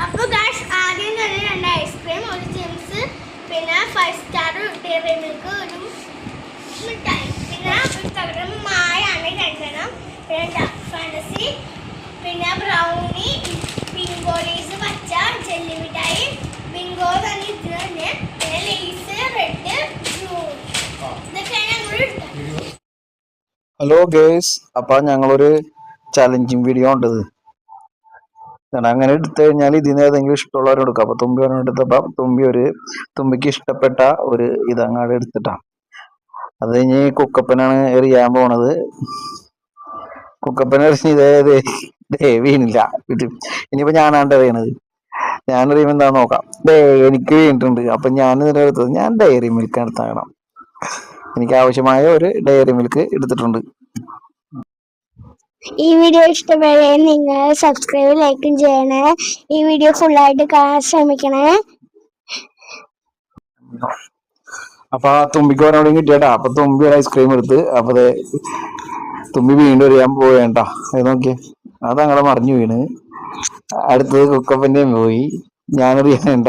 അപ്പോൾ ഗായ്സ് ആദ്യം തന്നെ 2 ഐസ്ക്രീം, ഒരു ചിപ്സ്, പിന്നെ 5 സ്റ്റാർ ഡയറി മിൽക്ക്, ഒരു മിഠായി, പിന്നെ മായാണ് 2 പിന്നെ ഡാർക്ക് ഫാന്റസി, പിന്നെ ബ്രൗണി, ബിങ്കോളീസ് പച്ച, ജെല്ലി മിഠായി, ബിങ്കോ തന്നെ ഇത് തന്നെ, പിന്നെ ലേസ് റെഡ് ബ്ലൂ. ഇതൊക്കെയാണ് ഞങ്ങൾ എടുത്തത്. ഹലോ ഗേസ്, അപ്പൊ ഞങ്ങളൊരു ചലഞ്ചിങ് വീഡിയോ ഉണ്ടത്. അങ്ങനെ എടുത്തു കഴിഞ്ഞാൽ ഇതിന് ഏതെങ്കിലും ഇഷ്ടമുള്ളവരും എടുക്കാം. അപ്പൊ തുമ്പി എടുത്തപ്പോ തുമ്പിക്ക് ഇഷ്ടപ്പെട്ട ഒരു ഇതങ്ങാട് എടുത്തിട്ടാ. അത് കഴിഞ്ഞ് കുക്കപ്പനാണ് എറിയാൻ പോണത്. കുക്കപ്പന എറിഞ്ഞത് വീണില്ല. ഇനിയിപ്പോ ഞാനാണ്ട് എറിയണത്. ഞാൻ എറിയുമ്പോ എന്താ നോക്കാം. എനിക്ക് വീണിട്ടുണ്ട്. അപ്പൊ ഞാൻ ഇതിന്റെ എടുത്തത് ഞാൻ ഡയറി മിൽക്ക് എടുത്താകണം. എനിക്ക് ആവശ്യമായ ഒരു ഡയറി മിൽക്ക് എടുത്തിട്ടുണ്ട്. ഈ വീഡിയോ ഇഷ്ടപ്പെട്ട നിങ്ങൾ സബ്സ്ക്രൈബ് ലൈക്കും ചെയ്യണേ. ഈ വീഡിയോ ഫുള്ളായിട്ട് കാണാൻ ശ്രമിക്കണേ. അപ്പൊ ആ തുമ്പിക്ക് ഒരാളും കിട്ടിയാട്ടാ. അപ്പൊ തുമ്പി ഒരു ഐസ്ക്രീം എടുത്ത്. അപ്പൊ തുമ്പി വീണ്ടും എറിയാൻ പോവേണ്ട. അത് നോക്കിയേ, അതങ്ങനെ മറിഞ്ഞു വീണ്. അടുത്തത് കുക്കപ്പന്റെയും പോയി. ഞാനെറിയാണ്ട.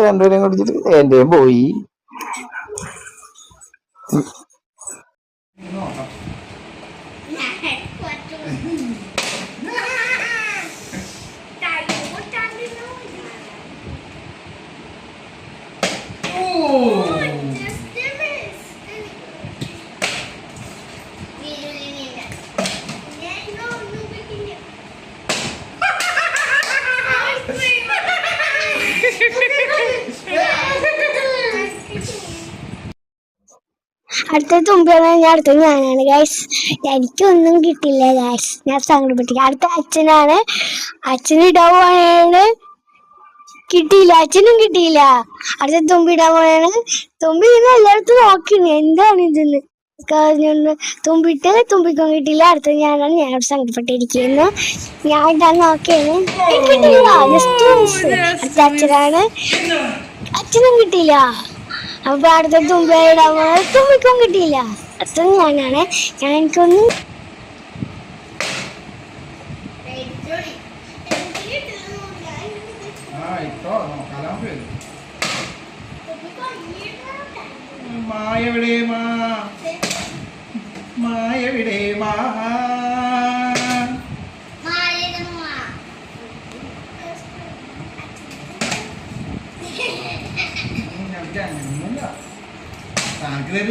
രണ്ടുപേരെയും കുടിച്ചിട്ട് എന്റെയും പോയി. അടുത്ത തുമ്പിയാണ് ഞാൻ. അടുത്ത ഞാനാണ് ഗൈസ്. എനിക്കൊന്നും കിട്ടില്ല ഗൈസ്, ഞാൻ സങ്കടപ്പെട്ടില്ല. അടുത്ത അച്ഛനാണ്. അച്ഛന് ഇടാൻ പോയാണ്, കിട്ടിയില്ല. അച്ഛനും കിട്ടിയില്ല. അടുത്ത തുമ്പി ഇടാൻ പോയാണ്. തുമ്പി ഇന്ന് എല്ലായിടത്തും നോക്കിണ് എന്താണ് ഇതിന് പറഞ്ഞോണ്ട് തുമ്പിട്ട് തുമ്പിക്കും കിട്ടിയില്ല. അടുത്ത ഞാനാണ്. ഞാൻ സങ്കടപ്പെട്ടിരിക്കുന്നു. ഞാൻ ഇടാൻ നോക്കിയാണ്, കിട്ടിയില്ല. അടുത്ത അച്ഛനാണ്. അച്ഛനും കിട്ടിയില്ല. അപ്പൊ അടുത്ത തുമ്പിയുടെ തുമ്പിക്കും കിട്ടിയില്ല. അടുത്തത് ഞാനാണ്. എനിക്കൊന്നും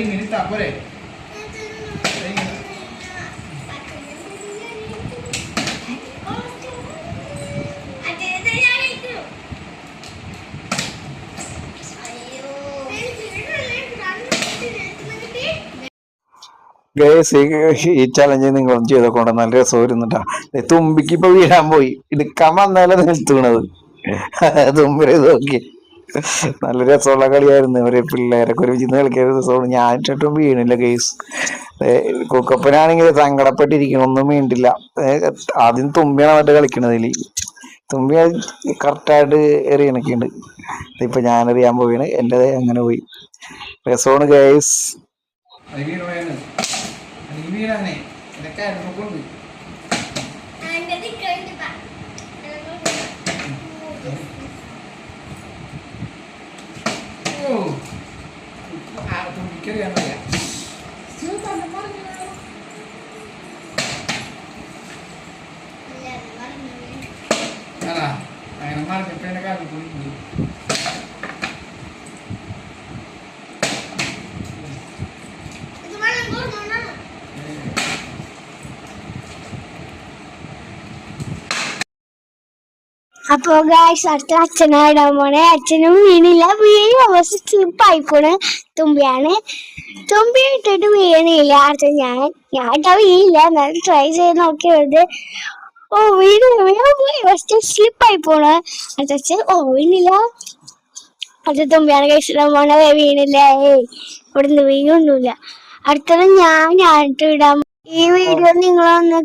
ഇങ്ങനെ തപ്പോരെ. ഈ ചലഞ്ച് നിങ്ങളും ചെയ്തോണ്ട് നല്ല രസമായിരുന്നിട്ടാ. തുമ്പിക്ക് ഇപ്പൊ വീഴാൻ പോയി. എടുക്കാൻ വന്നാലേ നിൽത്തണത്. തുമ്പിനെ നോക്കി നല്ല രസമുള്ള കളിയായിരുന്നു. ഒരു പിള്ളേരൊക്കെ ഒരു വിചിന്ന് കളിക്കാൻ രസമാണ്. ഞാൻ ഇട്ടിട്ടും വീണില്ല കേസ്. കുക്കപ്പനാണെങ്കിൽ സങ്കടപ്പെട്ടിരിക്കണം, ഒന്നും വീണിട്ടില്ല. ആദ്യം തുമ്പിയാണ് വന്നിട്ട് കളിക്കണതില്. തുമ്പി കറക്റ്റായിട്ട് എറിയണൊക്കെയുണ്ട്. ഇപ്പൊ ഞാൻ എറിയാൻ പോയാണ്. എൻ്റെ അങ്ങനെ പോയി. രസമാണ് കേസ്. അങ്ങനെ മറിഞ്ഞപ്പോ എന്റെ കാര്യം പോയി. അപ്പൊ ഗായ്സ് അടുത്ത അച്ഛനായിടാൻ പോണേ. അച്ഛനും വീണില്ല. വീണി അവസ്ഥ സ്ലിപ്പായി പോണ്. തുമ്പിയാണ്. തുമ്പി ഇട്ടിട്ട് വീണില്ല. അടുത്ത ഞാൻ ഇട്ടാ വീണില്ല. എന്നാലും ട്രൈ ചെയ്ത് നോക്കിയത്. ഫസ്റ്റ് സ്ലിപ്പായി പോണ്. അടുത്ത അച്ഛൻ വീണില്ല. അടുത്ത തുമ്പിയാണ് കഴിച്ചിടാൻ പോണ. വീണില്ല. ഇവിടുന്ന് വീണൊന്നുമില്ല. അടുത്തത് ഞാനിട്ട് ഇടാൻ. ഈ വീഡിയോ നിങ്ങളൊന്ന്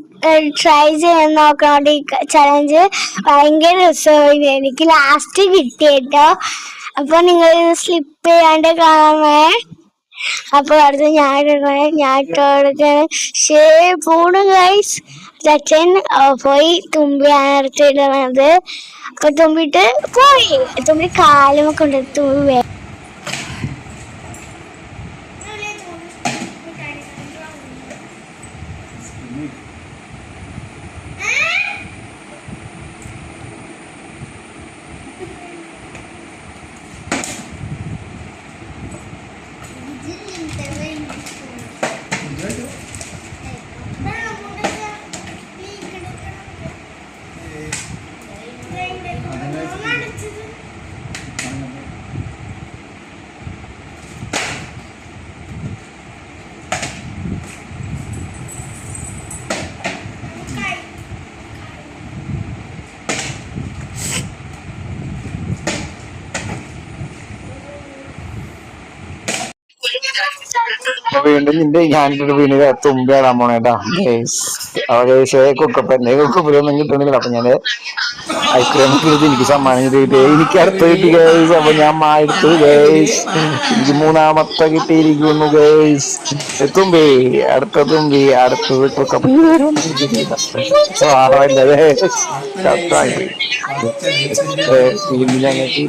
ട്രൈ ചെയ്യാൻ നോക്കണം. ഈ ചലഞ്ച് ഭയങ്കര രസമായിരുന്നു. എനിക്ക് ലാസ്റ്റ് കിട്ടിയിട്ടോ. അപ്പൊ നിങ്ങൾ സ്ലിപ്പ് ചെയ്യാണ്ട് കാണാമേ. അപ്പൊ അടുത്ത് ഞാൻ ഇട്ട് കൊടുക്കാൻ പോണു ഗൈസ്. അച്ഛൻ പോയി തുമ്പിയാണ് എടുത്തിടുന്നത്. അപ്പൊ തുമ്പിട്ട് പോയി. തുമ്പി കാലുമൊക്കെ ഉണ്ട്. തുമ്പി വീണ്ടും ഞാനിട്ട് തുമ്പിയാടാൻ പോണേട്ടാ ഗേസ്. അവ ഗേസ് കുക്കപ്പനൊന്നും കിട്ടണില്ല. അപ്പൊ ഞാന് ഐസ്ക്രീം ഒക്കെ എടുത്ത് എനിക്ക് സമ്മാനം കിട്ടിയിട്ട് എനിക്ക് അടുത്ത് കിട്ടി ഗേസ്. അപ്പൊ ഞാൻ എടുത്തു ഗേസ്. എനിക്ക് 3ാമത്തെ കിട്ടിയിരിക്കുന്നു ഗേസ്. തുമ്പി അടുത്തത് കുക്കപ്പൻ ഞങ്ങൾക്ക്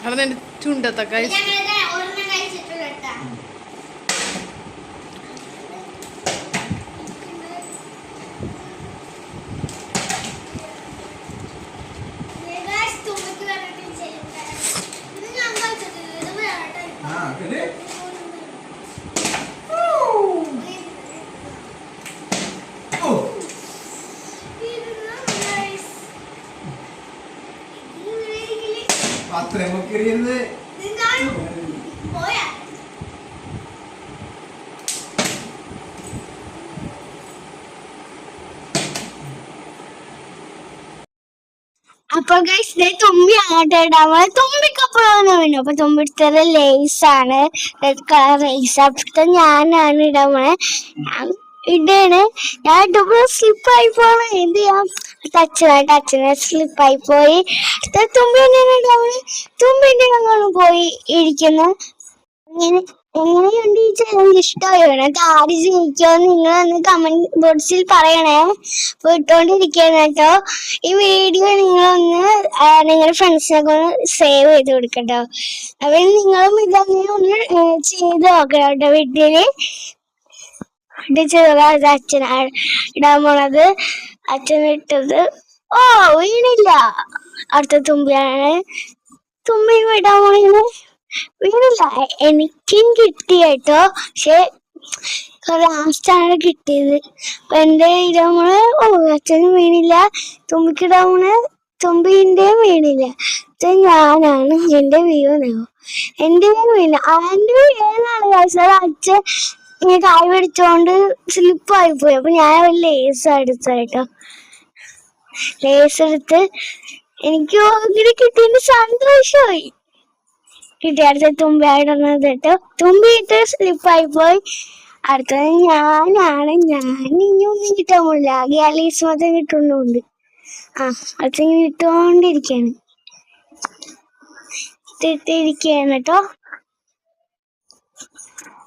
അവിടെ ചുണ്ടത്തൊക്കെ അത്രയൊക്കെ എറിയരുത്. അപ്പൊ ഗൈസ് തുമ്പി അങ്ങോട്ട് ഇടാൻ തുമ്പിക്കപ്പുറം വീണു. അപ്പൊ തുമ്പി എടുത്തത് ലേസാണ്, റെഡ് കളർ ലേസ്. അപ്പത്തെ ഞാനാണ് ഇടാൻ പോണേ. ഇടാണ്. ഞാൻ ഇട്ടപ്പോ സ്ലിപ്പായി പോണ. എന്ത് ചെയ്യാം? അച്ഛനെ സ്ലിപ്പായി പോയി. തുമ്പി തന്നെയാണ് ഇടാൻ പോണേ. തുമ്പിന്റെ അങ്ങോട്ട് പോയി ഇരിക്കുന്നു. എങ്ങനെയുണ്ട് ഈ ചലഞ്ച്? ഇഷ്ടമായോ? ആര് ജയിക്കോ നിങ്ങളൊന്ന് കമന്റ് ബോക്സിൽ പറയണേ. പോയിട്ടോണ്ടിരിക്കുകയാണ് കേട്ടോ. ഈ വീഡിയോ നിങ്ങളൊന്ന് നിങ്ങളുടെ ഫ്രണ്ട്സിനൊക്കെ ഒന്ന് സേവ് ചെയ്ത് കൊടുക്കട്ടോ. അപ്പൊ നിങ്ങളും ഇതങ്ങനെ ഒന്ന് ചെയ്ത് നോക്കണം കേട്ടോ വീട്ടില്. അച്ഛനാണ് ഇടാൻ പോണത്. അച്ഛൻ ഇട്ടത് വീണില്ല. അടുത്ത തുമ്പിയാണ്. തുമ്പി ഇടാൻ പോണത് വീണില്ല. എനിക്കും കിട്ടി കേട്ടോ. പക്ഷെ ലാസ്റ്റാണ് കിട്ടിയത്. അപ്പൊ എന്റെ ഇടാമോള് അച്ഛനും വീണില്ല. തുമ്പിക്കിടാമോള് തുമ്പിന്റെയും വീണില്ല. ഞാനാണ് എന്റെ വീണോ. എന്റെ വീണില്ല. എന്റെ വീണാണ് കഴിച്ചത്. അച്ഛൻ ഇങ്ങനെ കായ് പിടിച്ചോണ്ട് സ്ലിപ്പായി പോയി. അപ്പൊ ഞാൻ ഒരു ലേസ് എടുത്ത കേട്ടോ. ലേസ് എടുത്ത് എനിക്ക് ഇങ്ങനെ കിട്ടിയതിന്റെ സന്തോഷമായി. അടുത്ത തുമ്പി ആയിടുന്നത് കേട്ടോ. തുമ്പി ഇട്ട് സ്ലിപ്പായി പോയി. അടുത്തത് ഞാനാണ്. ഞാൻ ഇനിയൊന്നും കിട്ടാൻ പോണില്ല. ആകെ ആ ലേസ് മാത്രം കിട്ടുന്നുണ്ട്. അടുത്തിങ്ങനെ ഇട്ടുകൊണ്ടിരിക്കാണ്. ഇട്ടിരിക്കുകയാണ് കേട്ടോ.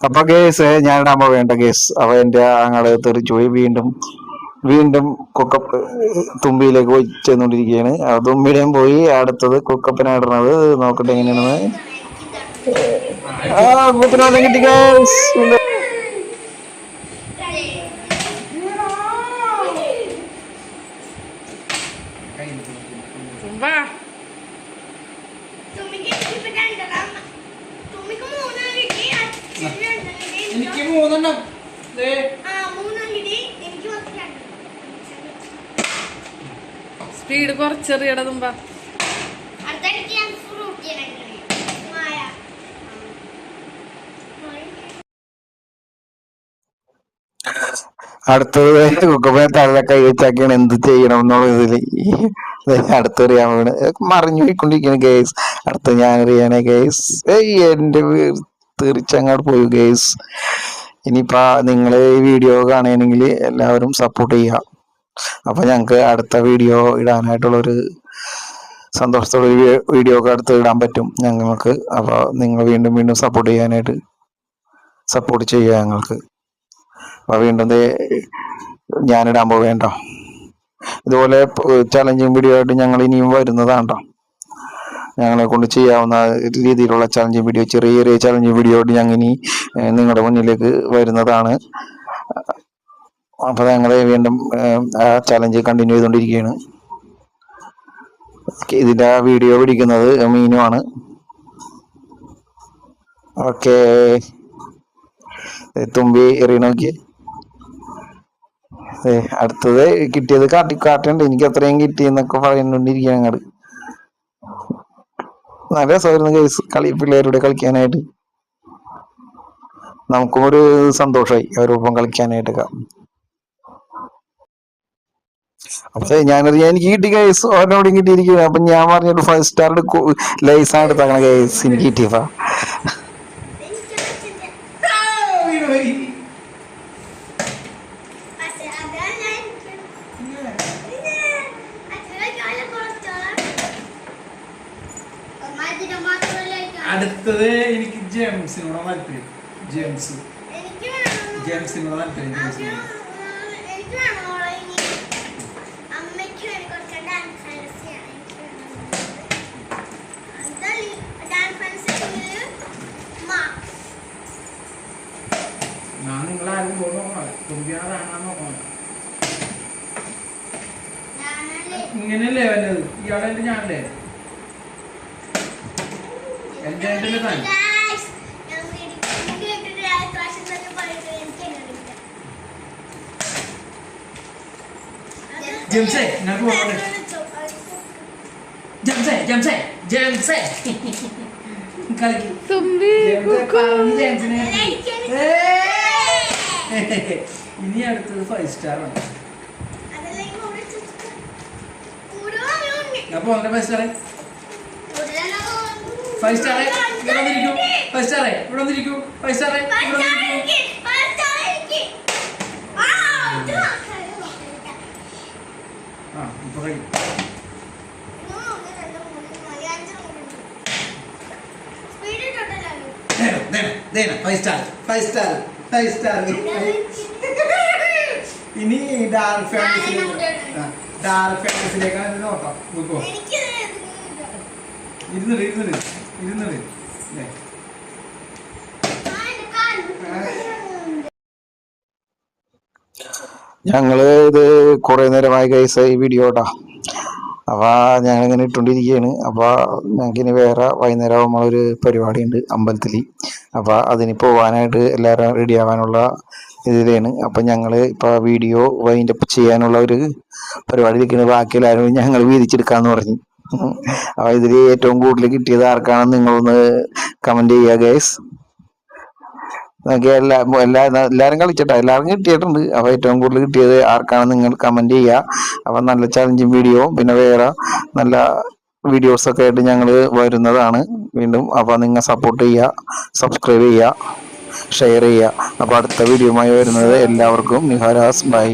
അപ്പൊ കേസ് ഞാൻ ഇടാൻ വേണ്ട കേസ്. അവ എന്റെ അങ്ങടെ തെറിച്ചു പോയി. വീണ്ടും കുക്കപ്പ് തുമ്പിയിലേക്ക് പോയി ചെന്നുകൊണ്ടിരിക്കുകയാണ്. തുമ്പിയുടെയും പോയി. അടുത്തത് കുക്കപ്പനായിടുന്നത്. നോക്കട്ടെ എങ്ങനെയാണെന്ന്. കുക്കപ്പിനോളം കിട്ടി കേസ്. എനിക്ക് 3 സ്പീഡ് കുറച്ചെറിയട തുമ്പ. അടുത്തത് കുക്കപ്പനെ തള്ള കൈ വെച്ചാക്കിയാണ് എന്ത് ചെയ്യണം എന്നുള്ള ഇതില് അടുത്തെറിയാൻ വീണ് മറിഞ്ഞു പോയിക്കൊണ്ടിരിക്കുകയാണ് ഗേസ്. അടുത്ത ഞാൻ എറിയാണേ ഗേസ്. എന്റെ തീർച്ചങ്ങോട്ട് പോയി ഗേസ്. ഇനിയിപ്പോ നിങ്ങള് ഈ വീഡിയോ കാണുകയാണെങ്കിൽ എല്ലാവരും സപ്പോർട്ട് ചെയ്യുക. അപ്പൊ ഞങ്ങൾക്ക് അടുത്ത വീഡിയോ ഇടാനായിട്ടുള്ളൊരു സന്തോഷത്തോടെ വീഡിയോ ഒക്കെ അടുത്ത് ഇടാൻ പറ്റും ഞങ്ങൾക്ക്. അപ്പോൾ നിങ്ങൾ വീണ്ടും വീണ്ടും സപ്പോർട്ട് ചെയ്യുക ഞങ്ങൾക്ക്. അപ്പോൾ വീണ്ടും ഞാനിടാൻ പോവേണ്ട ഇതുപോലെ ചലഞ്ചിങ് വീഡിയോ ആയിട്ട് ഞങ്ങൾ ഇനിയും വരുന്നതാണ് ട്ടോ. ഞങ്ങളെ കൊണ്ട് ചെയ്യാവുന്ന രീതിയിലുള്ള ചലഞ്ചിങ് വീഡിയോ, ചെറിയ ചെറിയ ചലഞ്ചിങ് വീഡിയോ ആയിട്ട് ഞങ്ങൾ ഇനി നിങ്ങളുടെ മുന്നിലേക്ക് വരുന്നതാണ്. അപ്പോൾ ഞങ്ങൾ വീണ്ടും ആ ചലഞ്ച് കണ്ടിന്യൂ ചെയ്തുകൊണ്ടിരിക്കുകയാണ്. ഇതിൻ്റെ വീഡിയോ പിടിക്കുന്നത് മീനുമാണ്. ഓക്കെ, തുമ്പി എറിയ നോക്കി. അടുത്തത് കിട്ടിയത് കാട്ടുണ്ട്. എനിക്ക് അത്രയും കിട്ടിയെന്നൊക്കെ പറയുന്നോണ്ടിരിക്കുക. ഞങ്ങള് നല്ല രസമായിരുന്നു കേസ് പിള്ളേരുടെ കളിക്കാനായിട്ട്. നമുക്കും ഒരു സന്തോഷമായി അവരൊപ്പം കളിക്കാനായിട്ടൊക്കെ. അപ്പൊ എനിക്ക് കിട്ടിയ കേസ് ഓരോടും കിട്ടിയിരിക്കുകയാണ്. അപ്പൊ ഞാൻ പറഞ്ഞൊരു 5 സ്റ്റാർ ലൈസാണ് എടുത്താക്കണ കേസ് എനിക്ക് കിട്ടിയപ്പ. അടുത്തത് എനിക്ക് ജെയിംസിനോട് താല്പര്യം. ജെയിംസിനോട് താല്പര്യം. ഞാൻ നിങ്ങളാരും നോക്കണം, തുമ്പിയാണോ നോക്കണം. ഇങ്ങനെയല്ലേ വല്ലത് ഇയാളെ ഞാനല്ലേ എന്റെ താൻ. ജെയിംസേ ഞാൻ പോകട്ടെ. ജെയിംസേ കളിക്കും. തുമ്പി ഇനി അടുത്തത് 5 സ്റ്റാർ ആണ്. അപ്പൊ അങ്ങനെ 5 സ്റ്റാർ 5 സ്റ്റാർ ഇവിടെ വന്നിരിക്കൂ. 5 സ്റ്റാർ ഇവിടെ വന്നിരിക്കൂ. 5 സ്റ്റാർ ഇവിടെ വന്നിരിക്കൂ. ആ ഇപ്പൊ കഴിയും. Five star. ഇനി ഡാർക്ക് ഫാന്റസിയിലേക്കാണ് നോക്കാം. ഇരുന്നത് ഞങ്ങള് ഇത് കുറെ നേരമായി കേസ് ഈ വീഡിയോട്ടാ. അപ്പൊ ഞങ്ങളിങ്ങനെ ഇട്ടുകൊണ്ടിരിക്കുകയാണ്. അപ്പൊ ഞങ്ങൾക്കിനി വേറെ വൈകുന്നേരം നമ്മളൊരു പരിപാടി ഉണ്ട് അമ്പലത്തിൽ. അപ്പൊ അതിന് പോവാനായിട്ട് എല്ലാവരും റെഡി ആവാനുള്ള ഇതിലാണ്. അപ്പൊ ഞങ്ങള് ഇപ്പൊ വീഡിയോ വൈൻഡപ്പ് ചെയ്യാനുള്ള ഒരു പരിപാടി ഇരിക്കുന്നത്. ബാക്കി എല്ലാവരും ഞങ്ങൾ വീതിച്ചെടുക്കാന്ന് പറഞ്ഞു. അപ്പൊ ഇതിൽ ഏറ്റവും കൂടുതൽ കിട്ടിയത് ആർക്കാണെന്ന് നിങ്ങളൊന്ന് കമന്റ് ചെയ്യുക ഗൈസ്. എല്ലാരും കളിച്ചട്ടെ, എല്ലാവർക്കും കിട്ടിയിട്ടുണ്ട്. അപ്പൊ ഏറ്റവും കൂടുതൽ കിട്ടിയത് ആർക്കാണെന്ന് നിങ്ങൾ കമന്റ് ചെയ്യുക. അപ്പൊ നല്ല ചലഞ്ചിങ് വീഡിയോ പിന്നെ വേറെ നല്ല വീഡിയോസ് ഒക്കെ ആയിട്ട് ഞങ്ങൾ വരുന്നതാണ് വീണ്ടും. അപ്പൊ നിങ്ങൾ സപ്പോർട്ട് ചെയ്യുക, സബ്സ്ക്രൈബ് ചെയ്യുക, ഷെയർ ചെയ്യുക. അപ്പൊ അടുത്ത വീഡിയോയുമായി വരുന്നത് എല്ലാവർക്കും നിഹാരാസ് ബൈ.